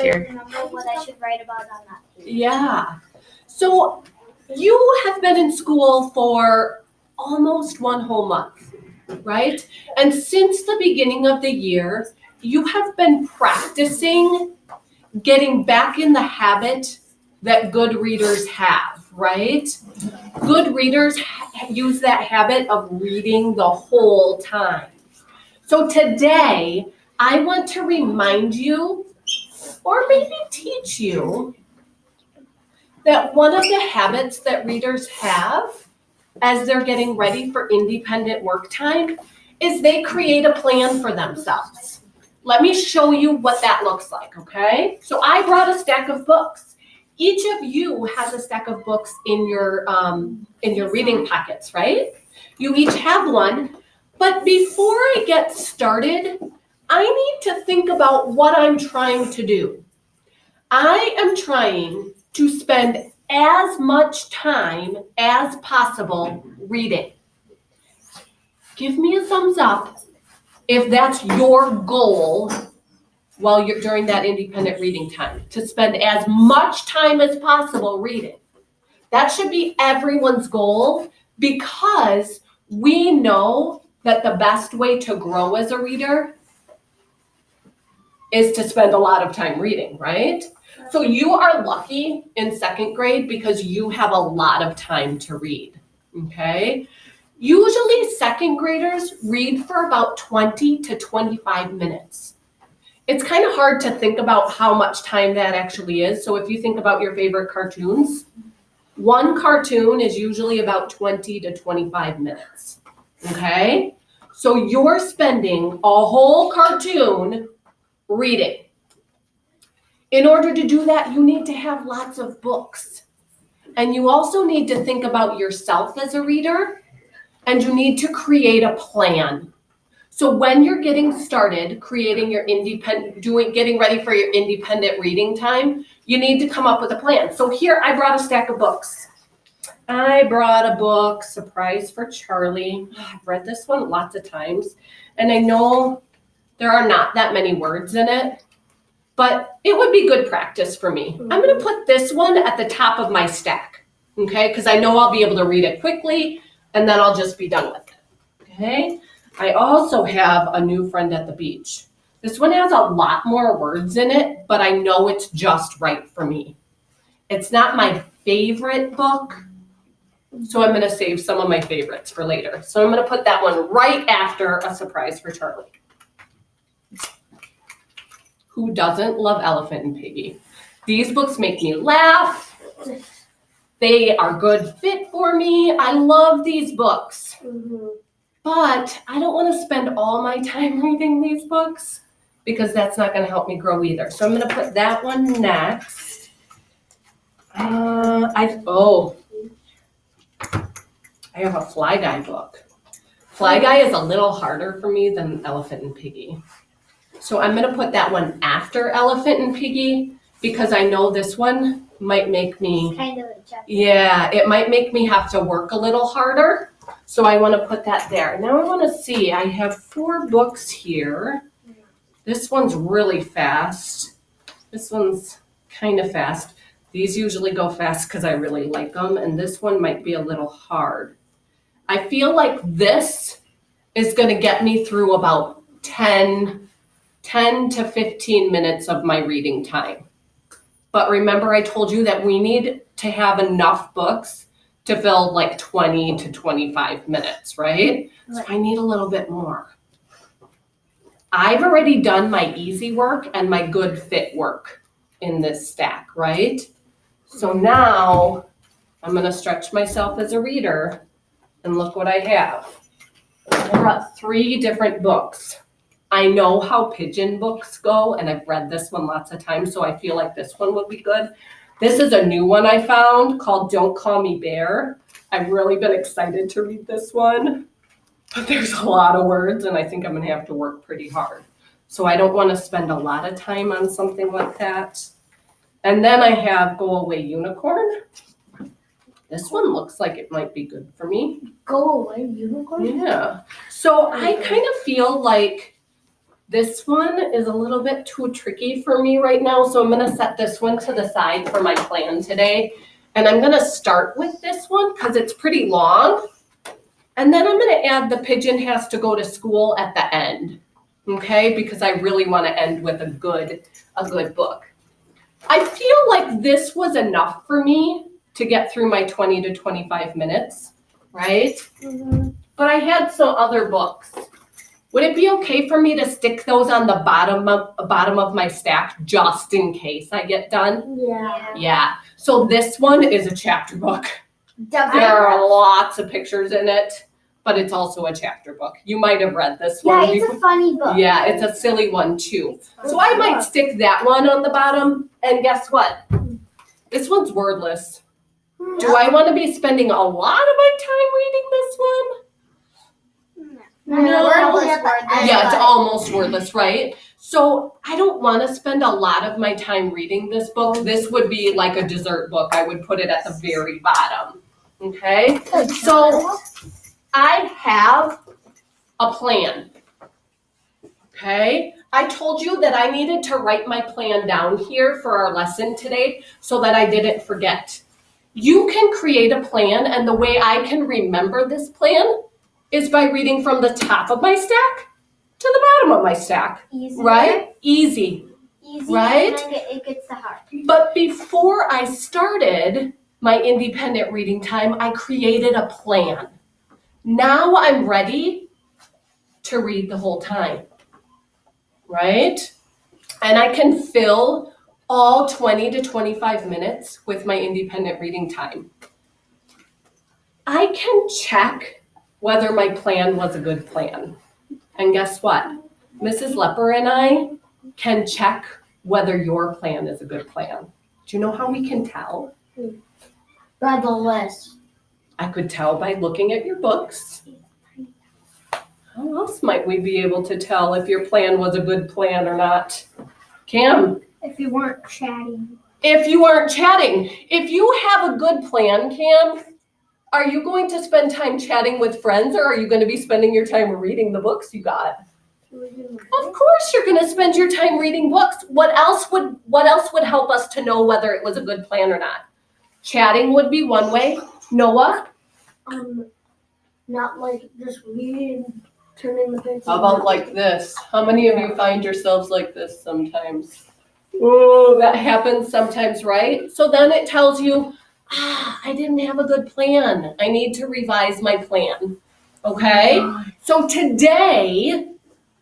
here. Remember what I should write about on that page. Yeah. So you have been in school for almost 1 whole month, right? And since the beginning of the year, you have been practicing getting back in the habit that good readers have, right? Good readers use that habit of reading the whole time. So today, I want to remind you, or maybe teach you, that one of the habits that readers have as they're getting ready for independent work time is they create a plan for themselves. Let me show you what that looks like, okay? So I brought a stack of books. Each of you has a stack of books in your reading pockets, right? You each have one, but before I get started, I need to think about what I'm trying to do. I am trying to spend as much time as possible reading. Give me a thumbs up if that's your goal while you're during that independent reading time, to spend as much time as possible reading. That should be everyone's goal, because we know that the best way to grow as a reader is to spend a lot of time reading, right? So you are lucky in 2nd grade because you have a lot of time to read, okay? Usually 2nd graders read for about 20 to 25 minutes. It's kind of hard to think about how much time that actually is. So if you think about your favorite cartoons, one cartoon is usually about 20 to 25 minutes, okay? So you're spending a whole cartoon reading. In order to do that, you need to have lots of books. And you also need to think about yourself as a reader, and you need to create a plan. So when you're getting started creating your getting ready for your independent reading time, you need to come up with a plan. So here I brought a stack of books. I brought a book, Surprise for Charlie. I've read this one lots of times, and I know there are not that many words in it, but it would be good practice for me. I'm going to put this one at the top of my stack, okay? Because I know I'll be able to read it quickly, and then I'll just be done with it, okay? I also have A New Friend at the Beach. This one has a lot more words in it, but I know it's just right for me. It's not my favorite book, so I'm going to save some of my favorites for later. So I'm going to put that one right after A Surprise for Charlie. Who doesn't love Elephant and Piggy? These books make me laugh. They are good fit for me. I love these books. But I don't want to spend all my time reading these books, because that's not going to help me grow either. So I'm going to put that one next. I have a Fly Guy book. Fly Guy is a little harder for me than Elephant and Piggy. So I'm going to put that one after Elephant and Piggy, because I know this one might make me, Kind of a chapter. yeah, it might make me have to work a little harder. So I want to put that there. Now I want to see, I have 4 books here. This one's really fast. This one's kind of fast. These usually go fast because I really like them, and this one might be a little hard. I feel like this is going to get me through about 10 to 15 minutes of my reading time. But remember, I told you that we need to have enough books to fill like 20 to 25 minutes, right? So I need a little bit more. I've already done my easy work and my good fit work in this stack, right? So now I'm going to stretch myself as a reader, and look what I have. I brought 3 different books. I know how pigeon books go, and I've read this one lots of times, so I feel like this one would be good. This is a new one I found called Don't Call Me Bear. I've really been excited to read this one, but there's a lot of words, and I think I'm going to have to work pretty hard. So I don't want to spend a lot of time on something like that. And then I have Go Away Unicorn. This one looks like it might be good for me. Go Away Unicorn? Yeah. So I kind of feel like This one is a little bit too tricky for me right now, so I'm gonna set this one to the side for my plan today. And I'm gonna start with this one because it's pretty long. And then I'm gonna add the pigeon has to go to school at the end, okay? Because I really wanna end with a good book. I feel like this was enough for me to get through my 20 to 25 minutes, right? But I had some other books. Would it be okay for me to stick those on the bottom of my stack just in case I get done? Yeah. Yeah. So this one is a chapter book. There Definitely. are lots of pictures in it, but it's also a chapter book. You might have read this Yeah, one. it's a funny book. Yeah, it's a silly one too. So I might stick that one on the bottom. And guess what? This one's wordless. Do I want to be spending a lot of my time reading this one? No, Wordless, Yeah, it's almost wordless, right? So I don't want to spend a lot of my time reading this book. This would be like a dessert book. I would put it at the very bottom. Okay? So I have a plan. Okay? I told you that I needed to write my plan down here for our lesson today so that I didn't forget. You can create a plan, and the way I can remember this plan is by reading from the top of my stack to the bottom of my stack, Easy. right? Easy. Easy. Right? And then it gets the hard. But before I started my independent reading time, I created a plan. Now I'm ready to read the whole time, right? And I can fill all 20 to 25 minutes with my independent reading time. I can check whether my plan was a good plan. And guess what? Mrs. Lepper and I can check whether your plan is a good plan. Do you know how we can tell? By the list. I could tell by looking at your books. How else might we be able to tell if your plan was a good plan or not? Cam? If you weren't chatting. If you aren't chatting. If you have a good plan, Cam, are you going to spend time chatting with friends, or are you going to be spending your time reading the books you got? Of course you're going to spend your time reading books. What else would help us to know whether it was a good plan or not? Chatting would be one way. Noah? Not like just reading, turning the pages. How about like this? How many of you find yourselves like this sometimes? Oh, that happens sometimes, right? So then it tells you, I didn't have a good plan. I need to revise my plan. Okay? So today,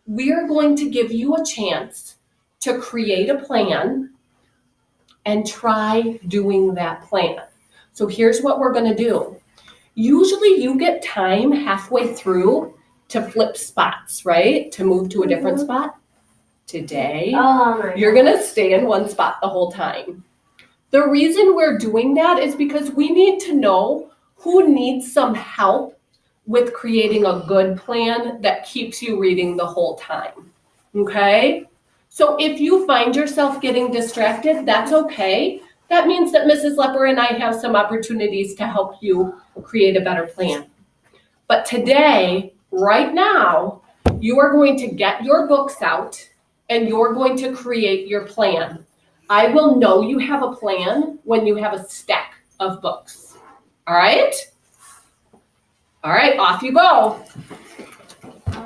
we are going to give you a chance to create a plan and try doing that plan. So here's what we're going to do. Usually you get time halfway through to flip spots, right? To move to a different spot. Today, you're going to stay in one spot the whole time. The reason we're doing that is because we need to know who needs some help with creating a good plan that keeps you reading the whole time, okay? So if you find yourself getting distracted, that's okay. That means that Mrs. Lepper and I have some opportunities to help you create a better plan. But today, right now, you are going to get your books out and you're going to create your plan. I will know you have a plan when you have a stack of books. All right? All right, off you go.